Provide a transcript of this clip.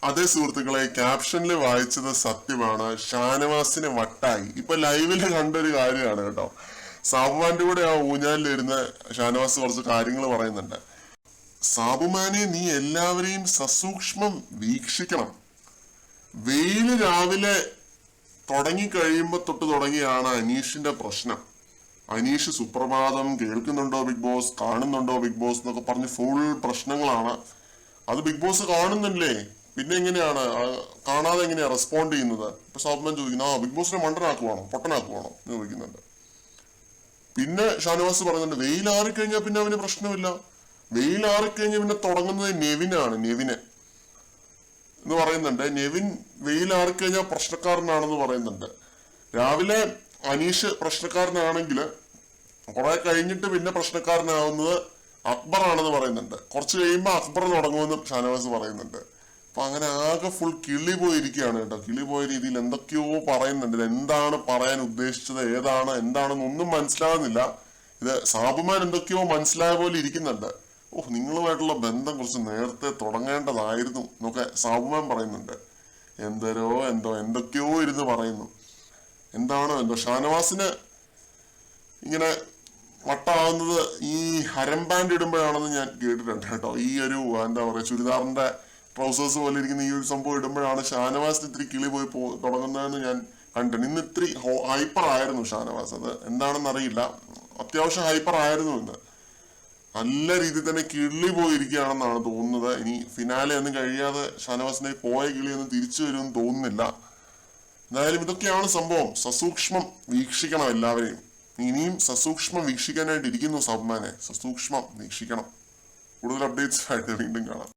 അതേ സുഹൃത്തുക്കളെ, ക്യാപ്ഷനിൽ വായിച്ചത് സത്യമാണ്. ഷാനവാസിന് വട്ടായി. ഇപ്പൊ ലൈവില് കണ്ടൊരു കാര്യമാണ് കേട്ടോ. സാബുമാന്റെ കൂടെ ആ ഊഞ്ഞാലിലിരുന്ന് ഷാനവാസ് കുറച്ച് കാര്യങ്ങൾ പറയുന്നുണ്ട്. സാബുമാനെ, നീ എല്ലാവരെയും സസൂക്ഷ്മം വീക്ഷിക്കണം. വെയില് രാവിലെ തുടങ്ങിക്കഴിയുമ്പോ തൊട്ട് തുടങ്ങിയാണ് അനീഷിന്റെ പ്രശ്നം. അനീഷ് സുപ്രഭാതം കേൾക്കുന്നുണ്ടോ ബിഗ് ബോസ്, കാണുന്നുണ്ടോ ബിഗ് ബോസ് എന്നൊക്കെ പറഞ്ഞ് ഫുൾ പ്രശ്നങ്ങളാണ്. അത് ബിഗ് ബോസ് കാണുന്നില്ലേ, പിന്നെ എങ്ങനെയാണ് കാണാതെ എങ്ങനെയാ റെസ്പോണ്ട് ചെയ്യുന്നത്? ഇപ്പൊ സാബുമാൻ ചോദിക്കുന്നു, ബിഗ് ബോസിനെ മണ്ടനാക്കുവാണോ പൊട്ടനാക്കുവാണോ എന്ന് ചോദിക്കുന്നുണ്ട്. പിന്നെ ഷാനവാസ് പറയുന്നുണ്ട്, വെയിലാറിക്കഴിഞ്ഞാൽ പിന്നെ അവന് പ്രശ്നമില്ല. വെയിലാറിക്കഴിഞ്ഞാൽ പിന്നെ തുടങ്ങുന്നത് നെവിനാണ്. നെവിന് എന്ന് പറയുന്നുണ്ട്. നെവിൻ വെയിലാറിക്കഴിഞ്ഞാൽ പ്രശ്നക്കാരനാണെന്ന് പറയുന്നുണ്ട്. രാവിലെ അനീഷ് പ്രശ്നക്കാരനാണെങ്കിൽ കുറെ കഴിഞ്ഞിട്ട് പിന്നെ പ്രശ്നക്കാരനാവുന്നത് അക്ബർ ആണെന്ന് പറയുന്നുണ്ട്. കുറച്ച് കഴിയുമ്പോൾ അക്ബർ തുടങ്ങുമെന്നും ഷാനവാസ് പറയുന്നുണ്ട്. അപ്പൊ അങ്ങനെ ആകെ ഫുൾ കിളി പോയിരിക്കുകയാണ് കേട്ടോ. കിളി പോയ രീതിയിൽ എന്തൊക്കെയോ പറയുന്നുണ്ട്. എന്താണ് പറയാൻ ഉദ്ദേശിച്ചത്, എന്താണെന്ന് ഒന്നും മനസ്സിലാകുന്നില്ല. ഇത് സാബുമാൻ എന്തൊക്കെയോ മനസ്സിലായ പോലെ ഇരിക്കുന്നുണ്ട്. നിങ്ങളുമായിട്ടുള്ള ബന്ധം കുറച്ച് നേരത്തെ തുടങ്ങേണ്ടതായിരുന്നു എന്നൊക്കെ സാബുമാൻ പറയുന്നുണ്ട്. എന്തൊക്കെയോ ഇരുന്ന് പറയുന്നു. എന്താണോ എന്തോ ഷാനവാസിന് ഇങ്ങനെ വട്ടാവുന്നത് ഈ ഹരം പാൻറ് ഇടുമ്പോഴാണെന്ന് ഞാൻ കേട്ടിട്ടുണ്ട് കേട്ടോ. ഈ ഒരു എന്താ പറയാ, ചുരിദാറിന്റെ ട്രൗസേഴ്സ് പോലെ ഇരിക്കുന്ന ഈ ഒരു സംഭവം ഇടുമ്പോഴാണ് ഷാനവാസിന് ഇത്തിരി കിളി പോയി തുടങ്ങുന്നതെന്ന് ഞാൻ കണ്ടിട്ടുണ്ട്. ഇന്ന് ഇത്തിരി ഹൈപ്പർ ആയിരുന്നു ഷാനവാസ്. അത് എന്താണെന്ന് അറിയില്ല, അത്യാവശ്യം ഹൈപ്പർ ആയിരുന്നു ഇന്ന്. നല്ല രീതിയിൽ തന്നെ കിളി പോയിരിക്കുകയാണെന്നാണ് തോന്നുന്നത്. ഇനി ഫിനാലെ ഒന്നും കഴിയാതെ ഷാനവാസിനെ പോയ കിളിയൊന്നും തിരിച്ചു വരുമെന്ന് തോന്നുന്നില്ല. എന്തായാലും ഇതൊക്കെയാണ് സംഭവം. സസൂക്ഷ്മം വീക്ഷിക്കണം എല്ലാവരെയും. ഇനിയും സസൂക്ഷ്മം വീക്ഷിക്കാനായിട്ട് ഇരിക്കുന്നു സാബുമാനെ. സസൂക്ഷ്മം വീക്ഷിക്കണം. കൂടുതൽ അപ്ഡേറ്റ്സ് ആയിട്ട് വീണ്ടും കാണാം.